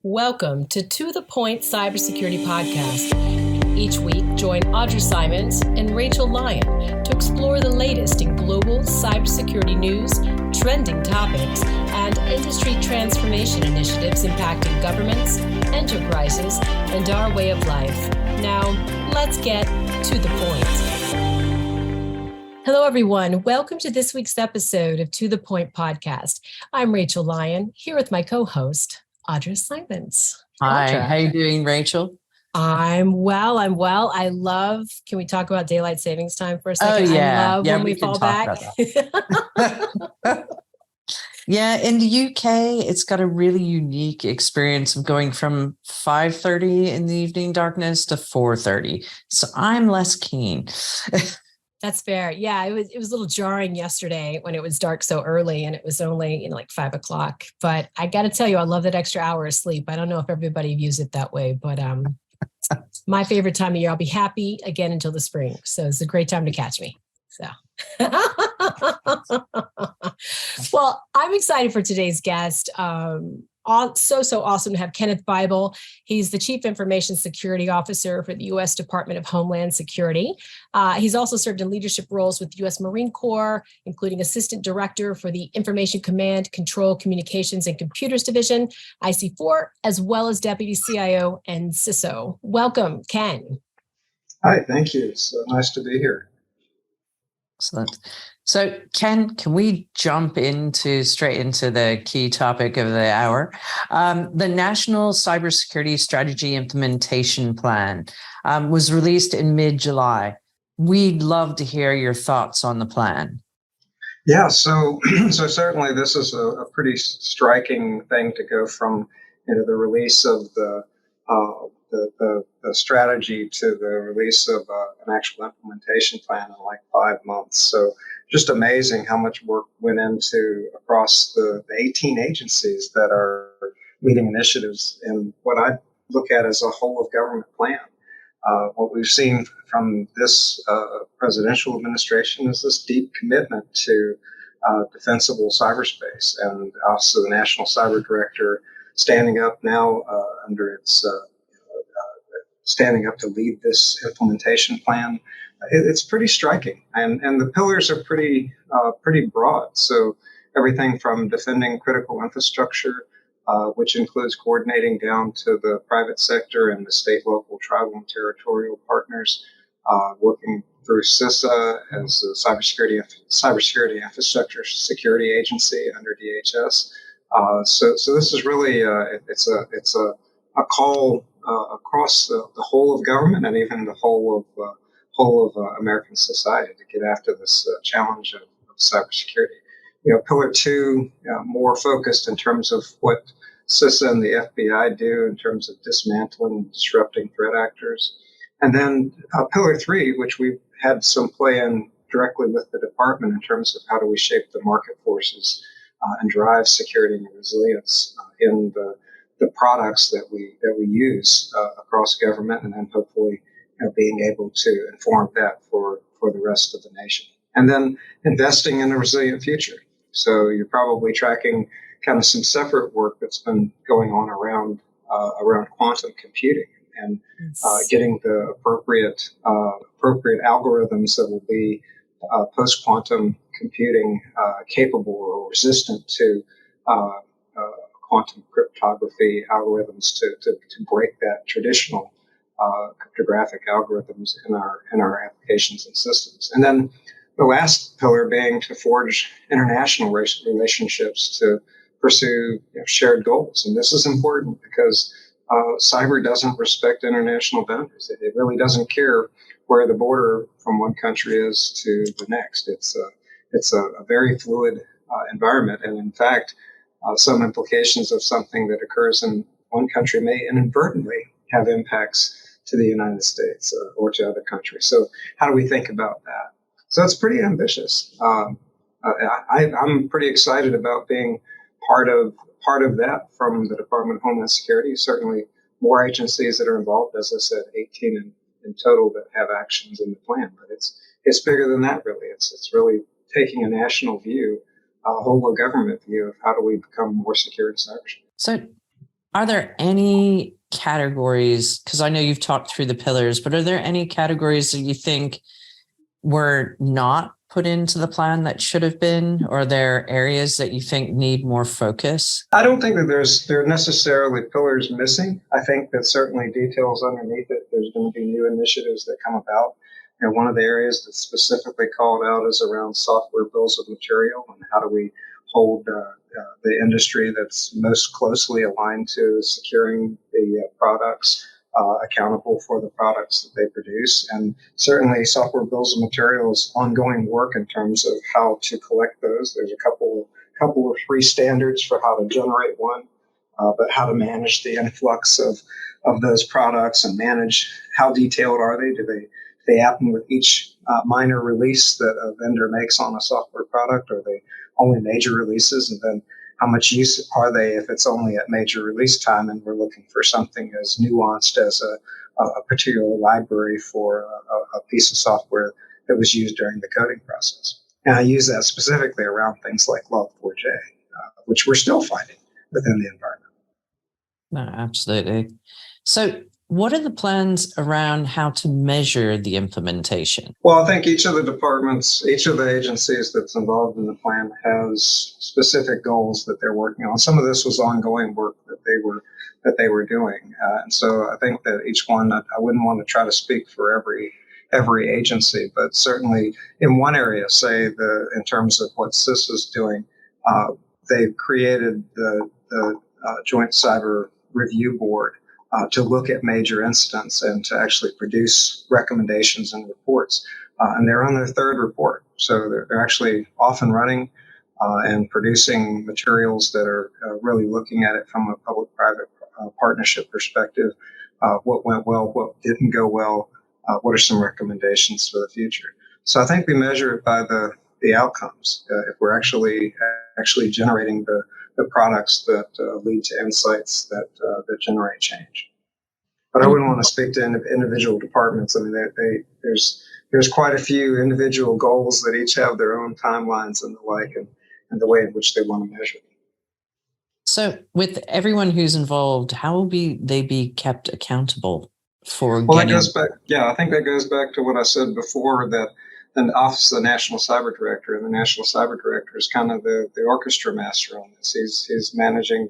Welcome to the Point Cybersecurity Podcast. Each week, join Audra Simons and Rachel Lyon to explore the latest in global cybersecurity news, trending topics, and industry transformation initiatives impacting governments, enterprises, and our way of life. Now, let's get to the point. Hello, everyone. Welcome to this week's episode of To The Point Podcast. I'm Rachel Lyon, here with my co-host, Audra Simons. Hi, Audra. how you doing, Rachel? I'm well. Can we talk about daylight savings time for a Oh, second? yeah. I love when we fall back. Yeah, in the UK, it's got a really unique experience of going from 5:30 in the evening darkness to 4:30. So I'm less keen. That's fair. Yeah, it was a little jarring yesterday when it was dark so early and it was only, like 5 o'clock. But I got to tell you, I love that extra hour of sleep. I don't know if everybody views it that way, but my favorite time of year. I'll be happy again until the spring. So it's a great time to catch me. So, well, I'm excited for today's guest. So awesome to have Kenneth Bible. He's the Chief Information Security Officer for the U.S. Department of Homeland Security. He's also served in leadership roles with the U.S. Marine Corps, including Assistant Director for the Information Command, Control, Communications, and Computers Division, IC4, as well as Deputy CIO and CISO. Welcome, Ken. Hi, thank you. It's nice to be here. Excellent. So, Ken, can we jump straight into the key topic of the hour? The National Cybersecurity Strategy Implementation Plan was released in mid-July. We'd love to hear your thoughts on the plan. Yeah, so certainly this is a pretty striking thing to go from the release of the strategy to the release of an actual implementation plan in like 5 months. So just amazing how much work went into across the 18 agencies that are leading initiatives in what I look at as a whole of government plan. What we've seen from this presidential administration is this deep commitment to defensible cyberspace, and also the National Cyber Director standing up now standing up to lead this implementation plan. It's pretty striking, and the pillars are pretty broad. So everything from defending critical infrastructure, which includes coordinating down to the private sector and the state, local, tribal, and territorial partners, working through CISA as the cybersecurity infrastructure security agency under DHS. So this is really it's a call across the whole of government and even the whole of American society to get after this challenge of cybersecurity. Pillar 2, more focused in terms of what CISA and the FBI do in terms of dismantling and disrupting threat actors. And then Pillar 3, which we've had some play in directly with the department in terms of how do we shape the market forces and drive security and resilience in the products that we use across government, and then hopefully being able to inform that for the rest of the nation. And then investing in a resilient future. So you're probably tracking kind of some separate work that's been going on around quantum computing and getting the appropriate algorithms that will be post-quantum computing capable or resistant to quantum cryptography algorithms to break that traditional cryptographic algorithms in our applications and systems. And then the last pillar being to forge international relationships to pursue shared goals. And this is important because cyber doesn't respect international boundaries. It really doesn't care where the border from one country is to the next. It's a very fluid environment, and in fact, some implications of something that occurs in one country may inadvertently have impacts to the United States or to other countries. So how do we think about that? So it's pretty ambitious. I'm pretty excited about being part of that from the Department of Homeland Security. Certainly more agencies that are involved, as I said, 18 in total that have actions in the plan. But it's bigger than that, really. It's really taking a national view, a whole of government view of how do we become more secure in cyberspace. So Are there any categories, because I know you've talked through the pillars, but are there any categories that you think were not put into the plan that should have been, or are there areas that you think need more focus? I don't think that there are necessarily pillars missing. I think that certainly details underneath it, there's going to be new initiatives that come about. And one of the areas that's specifically called out is around software bills of material and how do we hold the industry that's most closely aligned to securing the products accountable for the products that they produce. And certainly software bills of materials ongoing work in terms of how to collect those. There's a couple of free standards for how to generate one, but how to manage the influx of those products and manage how detailed are they? Do they happen with each minor release that a vendor makes on a software product? Or are they only major releases? And then how much use are they if it's only at major release time and we're looking for something as nuanced as a particular library for a piece of software that was used during the coding process? And I use that specifically around things like Log4j, which we're still finding within the environment. No, absolutely. So what are the plans around how to measure the implementation? Well, I think each of the departments, each of the agencies that's involved in the plan has specific goals that they're working on. Some of this was ongoing work that they were doing. And so I think that each one, I wouldn't want to try to speak for every agency, but certainly in one area, say in terms of what CIS is doing, they've created the Joint Cyber Review Board to look at major incidents and to actually produce recommendations and reports. And they're on their third report. So they're actually off and running and producing materials that are really looking at it from a public-private partnership perspective. What went well, what didn't go well, what are some recommendations for the future? So I think we measure it by the outcomes. If we're actually generating the products that lead to insights that generate change. But I wouldn't want to speak to individual departments. I mean, there's quite a few individual goals that each have their own timelines and the like, and the way in which they want to measure them. So with everyone who's involved, how will they be kept accountable for Well, getting... that goes back, I think that goes back to what I said before, that the Office of the National Cyber Director, and the National Cyber Director is kind of the orchestra master on this. He's managing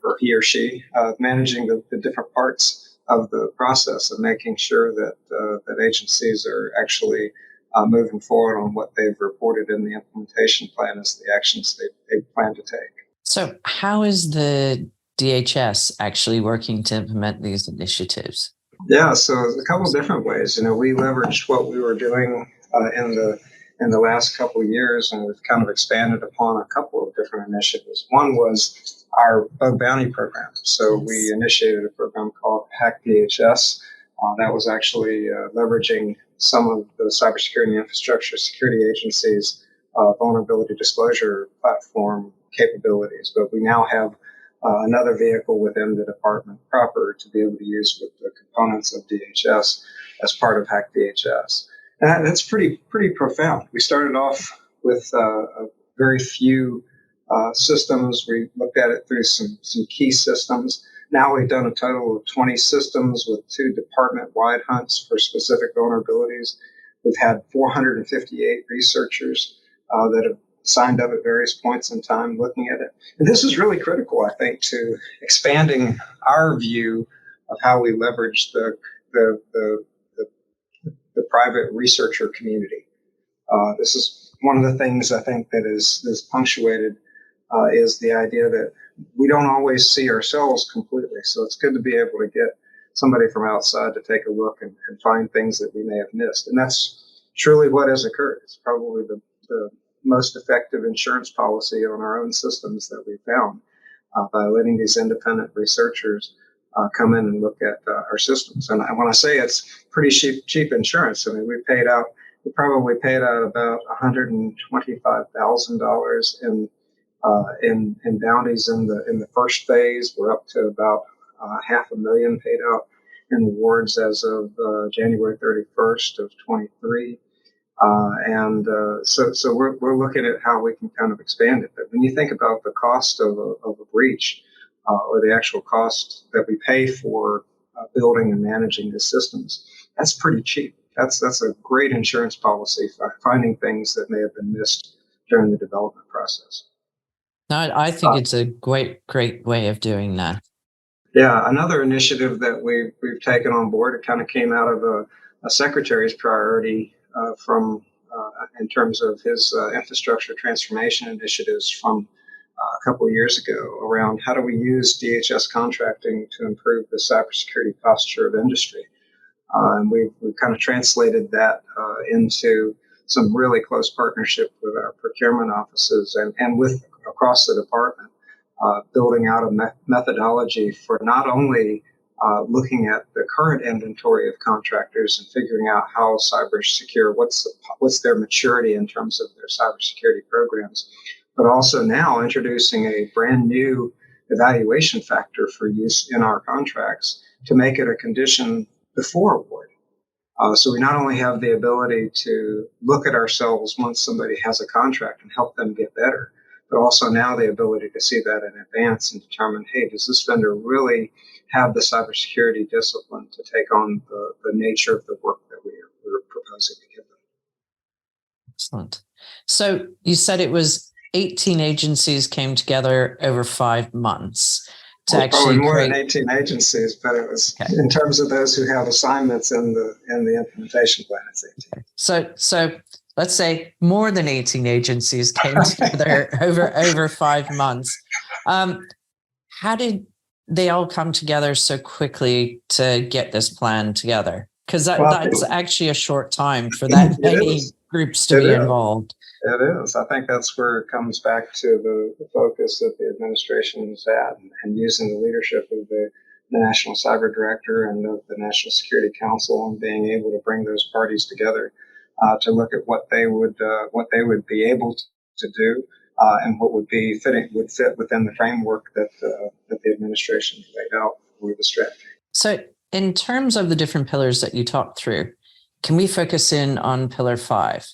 or he or she, managing the different parts of the process and making sure that agencies are actually moving forward on what they've reported in the implementation plan as the actions they plan to take. So how is the DHS actually working to implement these initiatives? Yeah, so a couple of different ways. We leveraged what we were doing in the last couple of years, and we've kind of expanded upon a couple of different initiatives. One was our bug bounty program. So we initiated a program called Hack DHS. That was actually leveraging some of the cybersecurity infrastructure security agencies' vulnerability disclosure platform capabilities. But we now have another vehicle within the department proper to be able to use with the components of DHS as part of Hack DHS. And that's pretty profound. We started off with very few systems. We looked at it through some key systems. Now we've done a total of 20 systems with 2 department-wide hunts for specific vulnerabilities. We've had 458 researchers that have signed up at various points in time looking at it. And this is really critical, I think, to expanding our view of how we leverage the private researcher community. This is one of the things I think that is punctuated is the idea that we don't always see ourselves completely. So it's good to be able to get somebody from outside to take a look and find things that we may have missed. And that's truly what has occurred. It's probably the most effective insurance policy on our own systems that we found by letting these independent researchers come in and look at our systems. And when I say it's pretty cheap insurance, I mean, we probably paid out about $125,000 in bounties in the first phase. We're up to about $500,000 paid out in awards as of January 31st of 23. So we're looking at how we can kind of expand it. But when you think about the cost of a breach, or the actual cost that we pay for building and managing the systems, that's pretty cheap. That's a great insurance policy for finding things that may have been missed during the development process. No, I think it's a great way of doing that. Yeah, another initiative that we've taken on board, it kind of came out of a secretary's priority in terms of his infrastructure transformation initiatives from a couple of years ago around how do we use DHS contracting to improve the cybersecurity posture of industry. And we've kind of translated that into some really close partnership with our procurement offices and with across the department, building out a methodology for not only looking at the current inventory of contractors and figuring out how cyber secure, what's their maturity in terms of their cybersecurity programs, but also now introducing a brand new evaluation factor for use in our contracts to make it a condition before award. So we not only have the ability to look at ourselves once somebody has a contract and help them get better, but also now the ability to see that in advance and determine, hey, does this vendor really have the cybersecurity discipline to take on the nature of the work that we're proposing to give them? Excellent. So you said it was 18 agencies came together over 5 months to actually probably more create... than 18 agencies, but it was in terms of those who have assignments in the implementation plan, it's 18. So let's say more than 18 agencies came together over 5 months. How did they all come together so quickly to get this plan together? Because that's actually a short time for that many groups to be involved. It is. I think that's where it comes back to the focus that the administration has had and using the leadership of the National Cyber Director and of the National Security Council and being able to bring those parties together to look at what they would be able to do and what would fit within the framework that the administration laid out for the strategy. So, in terms of the different pillars that you talked through, can we focus in on Pillar 5?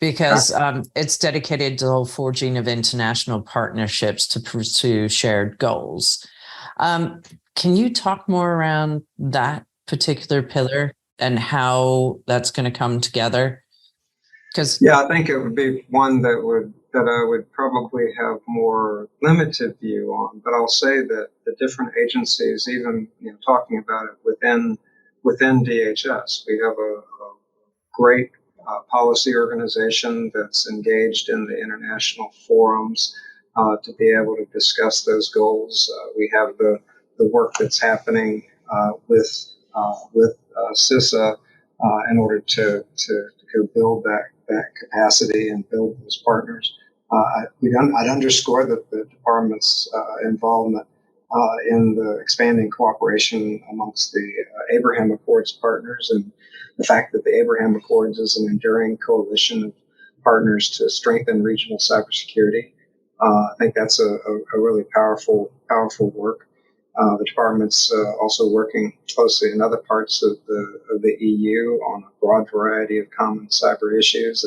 Because it's dedicated to the forging of international partnerships to pursue shared goals. Can you talk more around that particular pillar and how that's going to come together? I think it would be one that I would probably have more limited view on. But I'll say that the different agencies, even talking about it within DHS, we have a great policy organization that's engaged in the international forums to be able to discuss those goals. We have the work that's happening with CISA in order to go build that capacity and build those partners. I'd underscore that the department's involvement in the expanding cooperation amongst the Abraham Accords partners and the fact that the Abraham Accords is an enduring coalition of partners to strengthen regional cybersecurity. I think that's a really powerful work. The department's also working closely in other parts of the EU on a broad variety of common cyber issues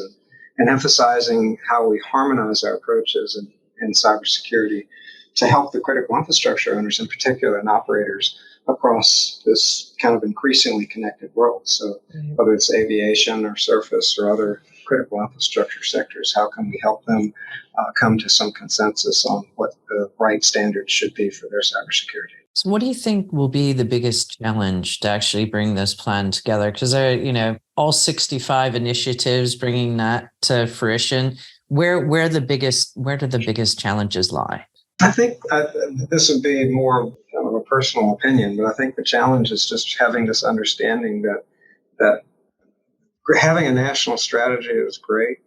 and emphasizing how we harmonize our approaches in cybersecurity to help the critical infrastructure owners in particular and operators across this kind of increasingly connected world. So whether it's aviation or surface or other critical infrastructure sectors, how can we help them come to some consensus on what the right standards should be for their cybersecurity? So what do you think will be the biggest challenge to actually bring this plan together? Because all 65 initiatives, bringing that to fruition, where do the biggest challenges lie? I think this would be more kind of a personal opinion, but I think the challenge is just having this understanding that having a national strategy is great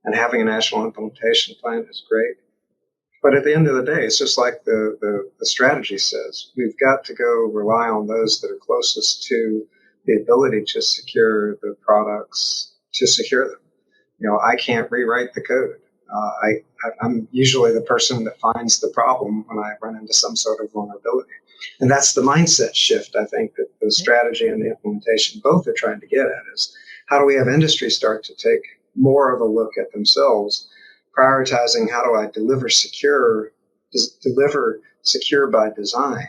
and having a national implementation plan is great. But at the end of the day, it's just like the strategy says, we've got to go rely on those that are closest to the ability to secure the products, to secure them. I can't rewrite the code. I'm usually the person that finds the problem when I run into some sort of vulnerability. And that's the mindset shift, I think, that the strategy and the implementation both are trying to get at is how do we have industry start to take more of a look at themselves, prioritizing how do I deliver secure by design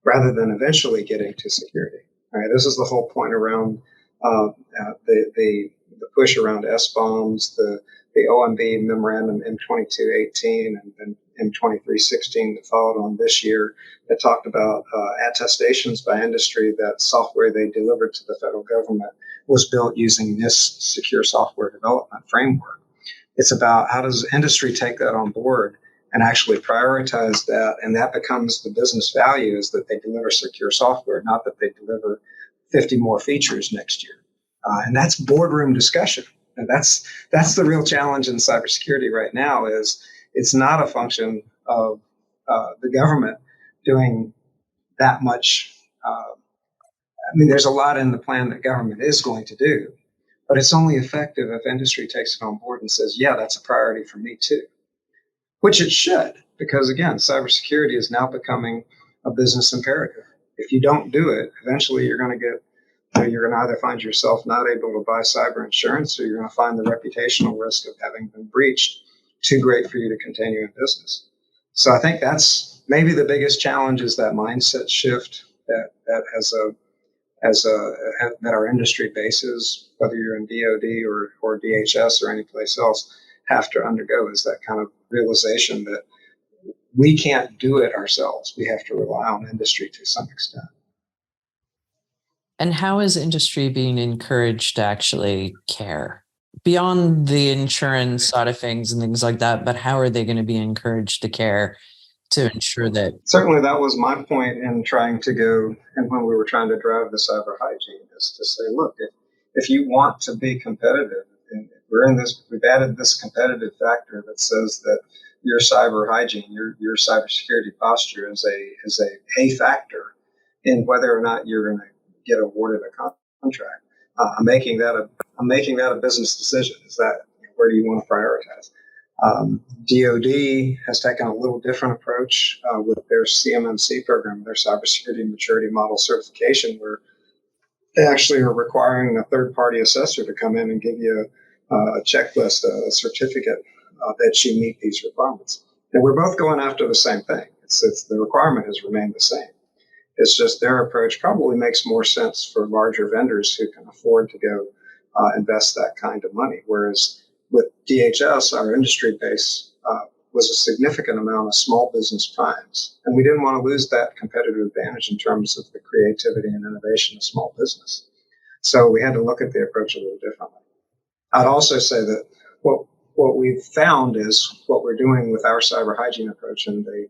rather than eventually getting to security. Right? This is the whole point around the push around SBOMs, the OMB memorandum M2218 and then M2316 that followed on this year that talked about attestations by industry that software they delivered to the federal government was built using this secure software development framework. It's about how does industry take that on board and actually prioritize that, and that becomes the business value is that they deliver secure software, not that they deliver 50 more features next year. And that's boardroom discussion. And that's the real challenge in cybersecurity right now is it's not a function of the government doing that much. There's a lot in the plan that government is going to do, but it's only effective if industry takes it on board and says, yeah, that's a priority for me too, which it should, because again, cybersecurity is now becoming a business imperative. If you don't do it, eventually you're going to either find yourself not able to buy cyber insurance, or you're going to find the reputational risk of having been breached too great for you to continue in business. So I think that's maybe the biggest challenge is that mindset shift that our industry bases, whether you're in DoD or DHS or any place else, have to undergo is that kind of realization that we can't do it ourselves. We have to rely on industry to some extent. And how is industry being encouraged to actually care beyond the insurance side of things and things like that? But how are they going to be encouraged to care to ensure that? Certainly, that was my point in trying to go, and when we were trying to drive the cyber hygiene, is to say, look, if you want to be competitive, and we've added this competitive factor that says that your cyber hygiene, your cybersecurity posture is a factor in whether or not you're going to get awarded a contract. I'm making that a business decision. Is that where do you want to prioritize? DoD has taken a little different approach with their CMMC program, their Cybersecurity Maturity Model Certification, where they actually are requiring a third-party assessor to come in and give you a checklist, a certificate that you meet these requirements. And we're both going after the same thing. It's the requirement has remained the same. It's just their approach probably makes more sense for larger vendors who can afford to go invest that kind of money. Whereas with DHS, our industry base was a significant amount of small business primes. And we didn't want to lose that competitive advantage in terms of the creativity and innovation of small business. So we had to look at the approach a little differently. I'd also say that what we've found is what we're doing with our cyber hygiene approach and the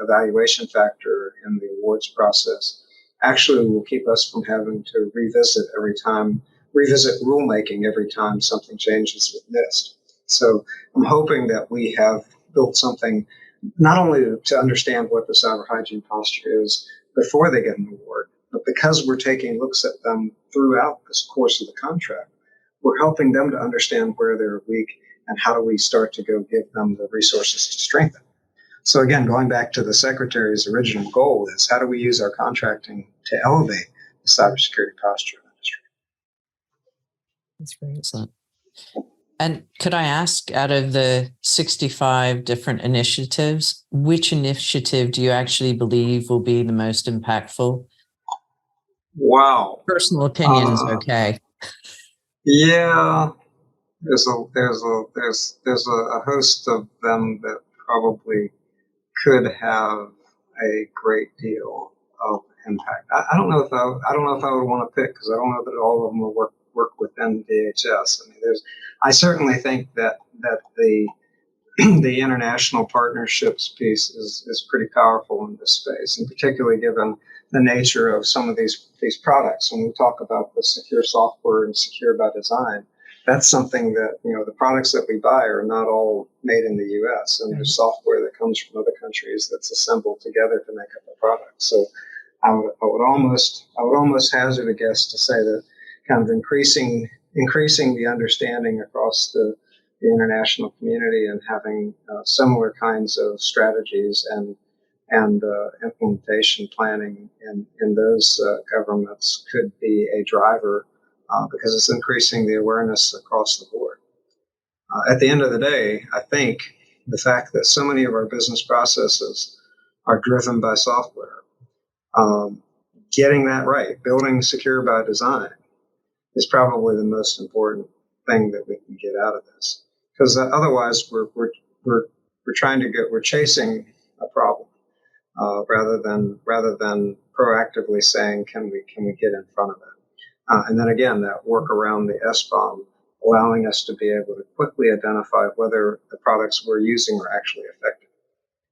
evaluation factor in the awards process actually will keep us from having to revisit rulemaking every time something changes with NIST. So I'm hoping that we have built something not only to understand what the cyber hygiene posture is before they get an award, but because we're taking looks at them throughout this course of the contract, we're helping them to understand where they're weak and how do we start to go give them the resources to strengthen. So again, going back to the Secretary's original goal is how do we use our contracting to elevate the cybersecurity posture of the industry? That's very excellent. And could I ask, out of the 65 different initiatives, which initiative do you actually believe will be the most impactful? Wow. Personal opinion is okay. Yeah, there's a host of them that probably could have a great deal of impact. I don't know if I would want to pick because I don't know that all of them will work within DHS. I certainly think that the the international partnerships piece is pretty powerful in this space, and particularly given the nature of some of these products. When we talk about the secure software and secure by design, that's something that, the products that we buy are not all made in the U.S. and there's software that comes from other countries that's assembled together to make up a product. So I would almost hazard a guess to say that kind of increasing the understanding across the international community and having similar kinds of strategies and implementation planning in those governments could be a driver because it's increasing the awareness across the board. At the end of the day, I think the fact that so many of our business processes are driven by software. Getting that right, building secure by design, is probably the most important thing that we can get out of this. Because otherwise, we're we're chasing a problem rather than proactively saying, can we get in front of it? And then again, that work around the SBOM, allowing us to be able to quickly identify whether the products we're using are actually effective,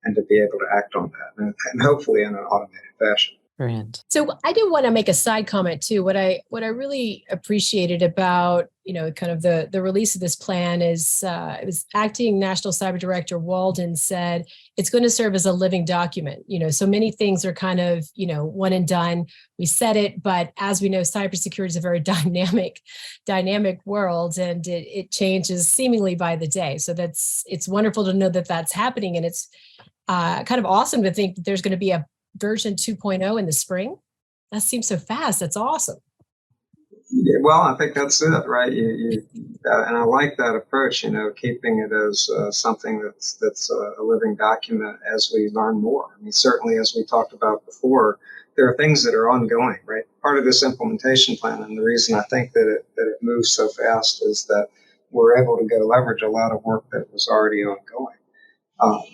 and to be able to act on that, and hopefully in an automated fashion. Brilliant. So I do want to make a side comment too. What I really appreciated about, kind of the release of this plan is it was Acting National Cyber Director Walden said it's going to serve as a living document. So many things are kind of, one and done. We said it, but as we know, cybersecurity is a very dynamic world, and it changes seemingly by the day. So it's wonderful to know that that's happening, and it's kind of awesome to think that there's going to be a version 2.0 in the spring. That seems so fast. That's awesome. Yeah, well, I think that's it, right? And I like that approach. Keeping it as something that's a living document as we learn more. I mean, certainly, as we talked about before, there are things that are ongoing, right? Part of this implementation plan, and the reason I think that it moves so fast, is that we're able to go leverage a lot of work that was already ongoing.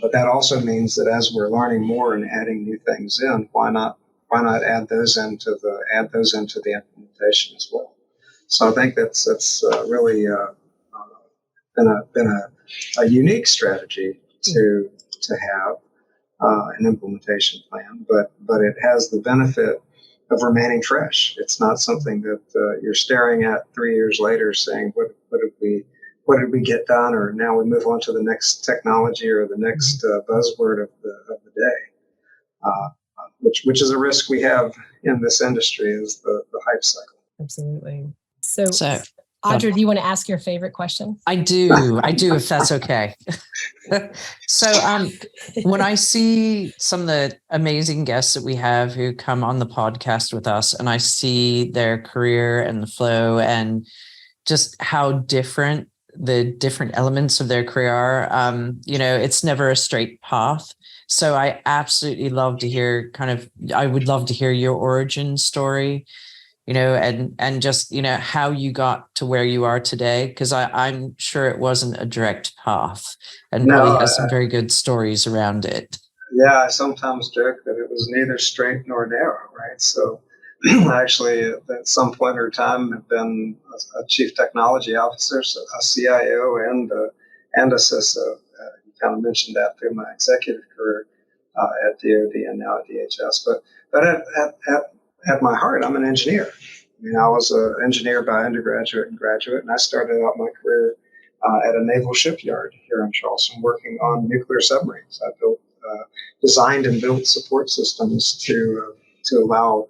But that also means that as we're learning more and adding new things in, why not add those into the implementation as well? So I think that's really been a unique strategy to have an implementation plan, but it has the benefit of remaining fresh. It's not something that you're staring at 3 years later saying, what did we get done, or now we move on to the next technology or the next buzzword of the day, which is a risk we have in this industry, is the hype cycle. Absolutely. So Audra, do you want to ask your favorite question? I do, if that's okay. So when I see some of the amazing guests that we have who come on the podcast with us, and I see their career and the flow and just how the different elements of their career are, it's never a straight path. So I absolutely love to hear I would love to hear your origin story, and just, how you got to where you are today, because I'm sure it wasn't a direct path, and probably has some very good stories around it. Yeah, I sometimes joke that it was neither straight nor narrow, right? So actually, at some point in time, have been a chief technology officer, so a CIO, and a CISO. You kind of mentioned that through my executive career at DoD and now at DHS. But at my heart, I'm an engineer. I mean, I was an engineer by undergraduate and graduate, and I started out my career at a naval shipyard here in Charleston, working on nuclear submarines. I designed and built support systems to allow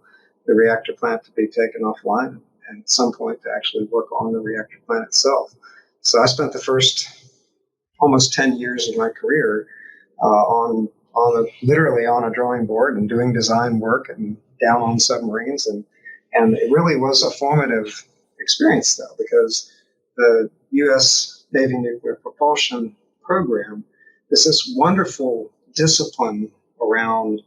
the reactor plant to be taken offline, and at some point to actually work on the reactor plant itself. So I spent the first almost 10 years of my career literally on a drawing board and doing design work and down on submarines, and it really was a formative experience, though, because the U.S. Navy Nuclear Propulsion Program is this wonderful discipline around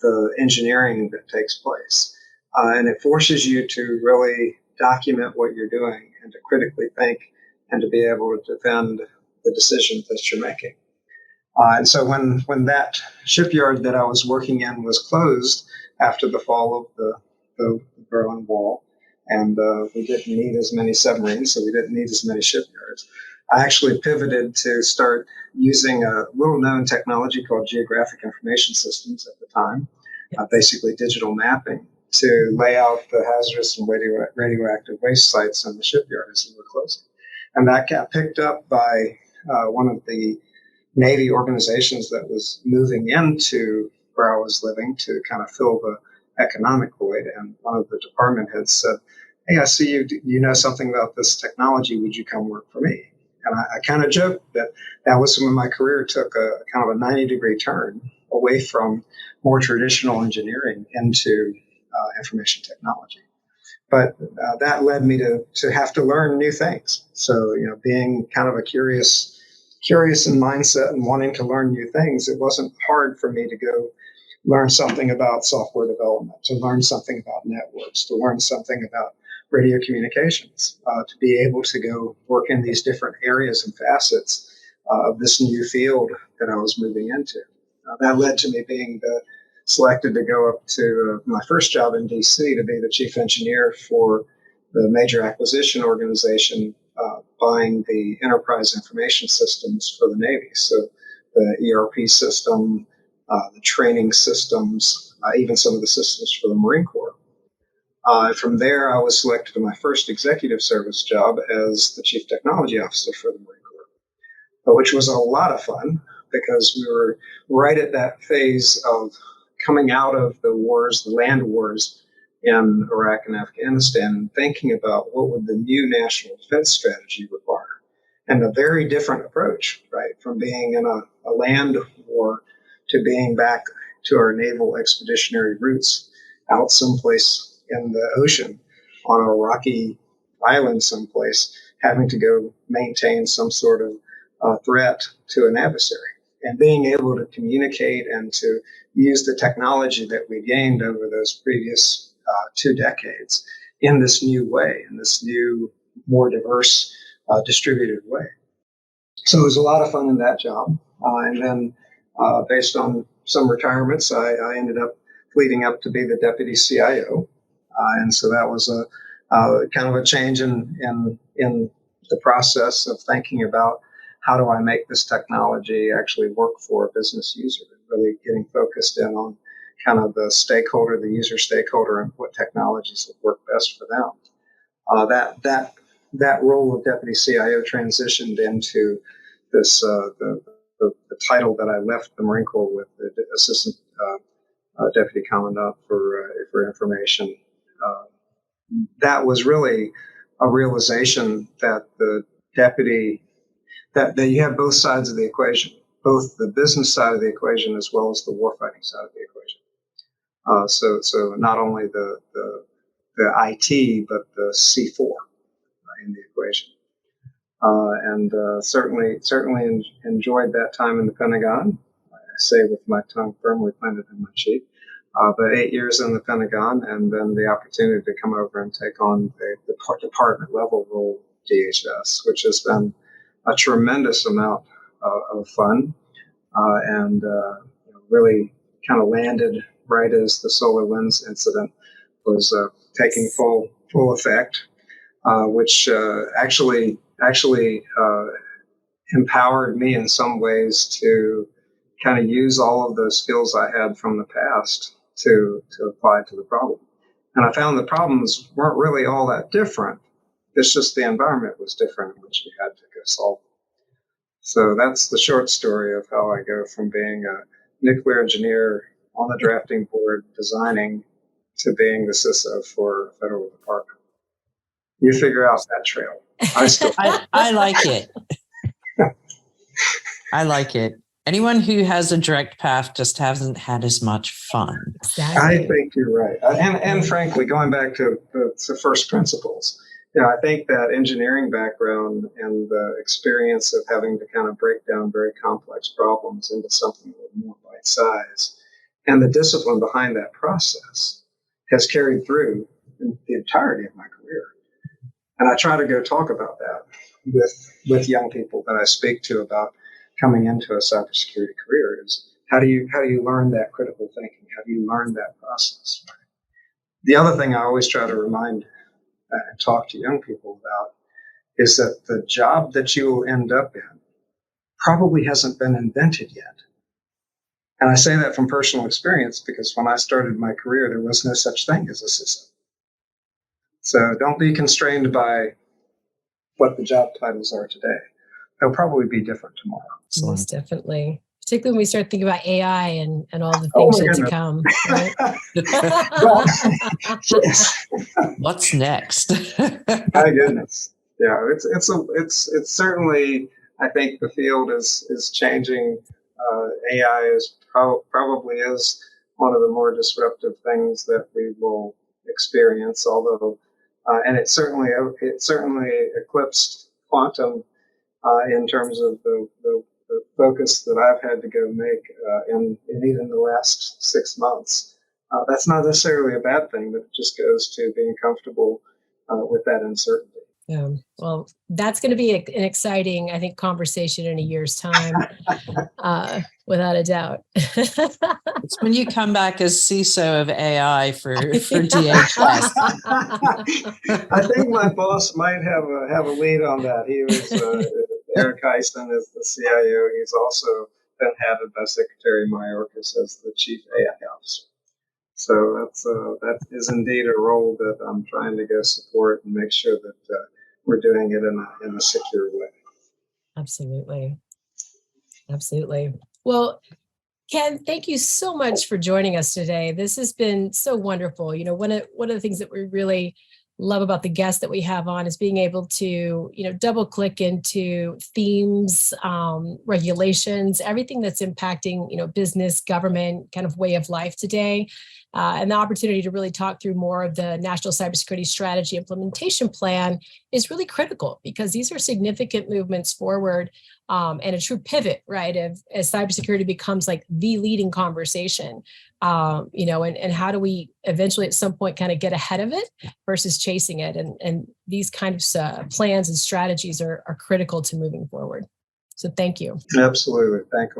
the engineering that takes place. And it forces you to really document what you're doing and to critically think and to be able to defend the decisions that you're making. And so when that shipyard that I was working in was closed after the fall of the Berlin Wall, and we didn't need as many submarines, so we didn't need as many shipyards, I actually pivoted to start using a little-known technology called geographic information systems at the time, basically digital mapping, to lay out the hazardous and radioactive waste sites in the shipyard as we were closing. And that got picked up by one of the Navy organizations that was moving into where I was living to kind of fill the economic void. And one of the department heads said, "Hey, I see you know something about this technology. Would you come work for me?" And I kind of joked that was when my career took a kind of a 90-degree turn away from more traditional engineering into information technology. But that led me to have to learn new things. So, being kind of a curious curious in mindset and wanting to learn new things, it wasn't hard for me to go learn something about software development, to learn something about networks, to learn something about radio communications, to be able to go work in these different areas and facets of this new field that I was moving into. That led to me being selected to go up to my first job in DC to be the chief engineer for the major acquisition organization buying the enterprise information systems for the Navy. So the ERP system, the training systems, even some of the systems for the Marine Corps. From there, I was selected to my first executive service job as the chief technology officer for the Marine Corps, which was a lot of fun because we were right at that phase of coming out of the wars, the land wars in Iraq and Afghanistan, and thinking about what would the new national defense strategy require. And a very different approach, right? From being in a land war to being back to our naval expeditionary roots out someplace in the ocean on a rocky island someplace, having to go maintain some sort of threat to an adversary. And being able to communicate and to use the technology that we gained over those previous 2 decades in this new way, in this new, more diverse, distributed way. So it was a lot of fun in that job. And then based on some retirements, I ended up leading up to be the deputy CIO. And so that was a kind of a change in the process of thinking about how do I make this technology actually work for a business user, and really getting focused in on kind of the stakeholder, the user stakeholder, and what technologies would work best for them. That role of deputy CIO transitioned into this the title that I left the Marine Corps with, the assistant deputy commandant for information. That was really a realization that the deputy that you have both sides of the equation, both the business side of the equation as well as the warfighting side of the equation. So not only the IT, but the C4 in the equation. And certainly enjoyed that time in the Pentagon. I say with my tongue firmly planted in my cheek. But 8 years in the Pentagon, and then the opportunity to come over and take on the department level role, DHS, which has been a tremendous amount of fun, and really kind of landed right as the SolarWinds incident was taking full effect, which actually empowered me in some ways to kind of use all of those skills I had from the past to apply to the problem. And I found the problems weren't really all that different. It's just the environment was different in which we had to go solve them. So that's the short story of how I go from being a nuclear engineer on the drafting board designing to being the CISO for a federal department. You figure out that trail. I like it. I like it. Anyone who has a direct path just hasn't had as much fun. Exactly. I think you're right. And frankly, going back to the first principles, I think that engineering background and the experience of having to kind of break down very complex problems into something a little more bite size, and the discipline behind that process has carried through in the entirety of my career. And I try to go talk about that with young people that I speak to about coming into a cybersecurity career. Is how do you learn that critical thinking? How do you learn that process? The other thing I always try to remind and talk to young people about is that the job that you will end up in probably hasn't been invented yet. And I say that from personal experience because when I started my career, there was no such thing as a CISO. So don't be constrained by what the job titles are today. They'll probably be different tomorrow. Most definitely. Particularly when we start thinking about AI and all the things yet to come. Right? Well, yes. What's next? My goodness. Yeah, it's certainly, I think the field is changing. AI is probably is one of the more disruptive things that we will experience, although and it certainly eclipsed quantum in terms of the focus that I've had to go make in even the last 6 months. That's not necessarily a bad thing, but it just goes to being comfortable with that uncertainty. Well, that's going to be an exciting, I think, conversation in a year's time, without a doubt. It's when you come back as CISO of AI for DHS. I think my boss might have a lead on that. He was Eric Heisen is the CIO. He's also been headed by Secretary Mayorkas as the Chief AI Officer. So that is indeed a role that I'm trying to go support and make sure that we're doing it in a secure way. Absolutely. Well, Ken, thank you so much for joining us today. This has been so wonderful. One of the things that we really love about the guests that we have on is being able to, double click into themes, regulations, everything that's impacting, business, government, kind of way of life today. And the opportunity to really talk through more of the National Cybersecurity Strategy Implementation Plan is really critical, because these are significant movements forward, and a true pivot, right? As cybersecurity becomes like the leading conversation, and how do we eventually at some point kind of get ahead of it versus chasing it? And these kinds of plans and strategies are critical to moving forward. So thank you. Absolutely. Thank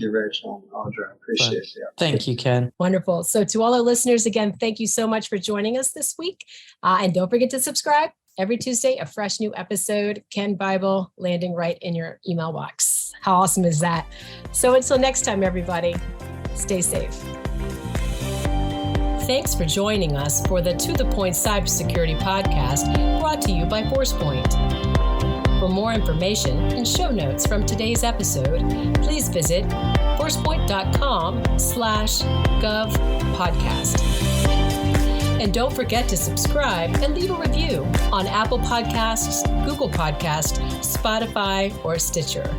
you, Rachel and Audra. I appreciate it. Thank you, Ken. Wonderful. So to all our listeners, again, thank you so much for joining us this week. And don't forget to subscribe. Every Tuesday, a fresh new episode, Ken Bible, landing right in your email box. How awesome is that? So until next time, everybody, stay safe. Thanks for joining us for the To The Point Cybersecurity Podcast, brought to you by ForcePoint. For more information and show notes from today's episode, please visit forcepoint.com/govpodcast. And don't forget to subscribe and leave a review on Apple Podcasts, Google Podcasts, Spotify, or Stitcher.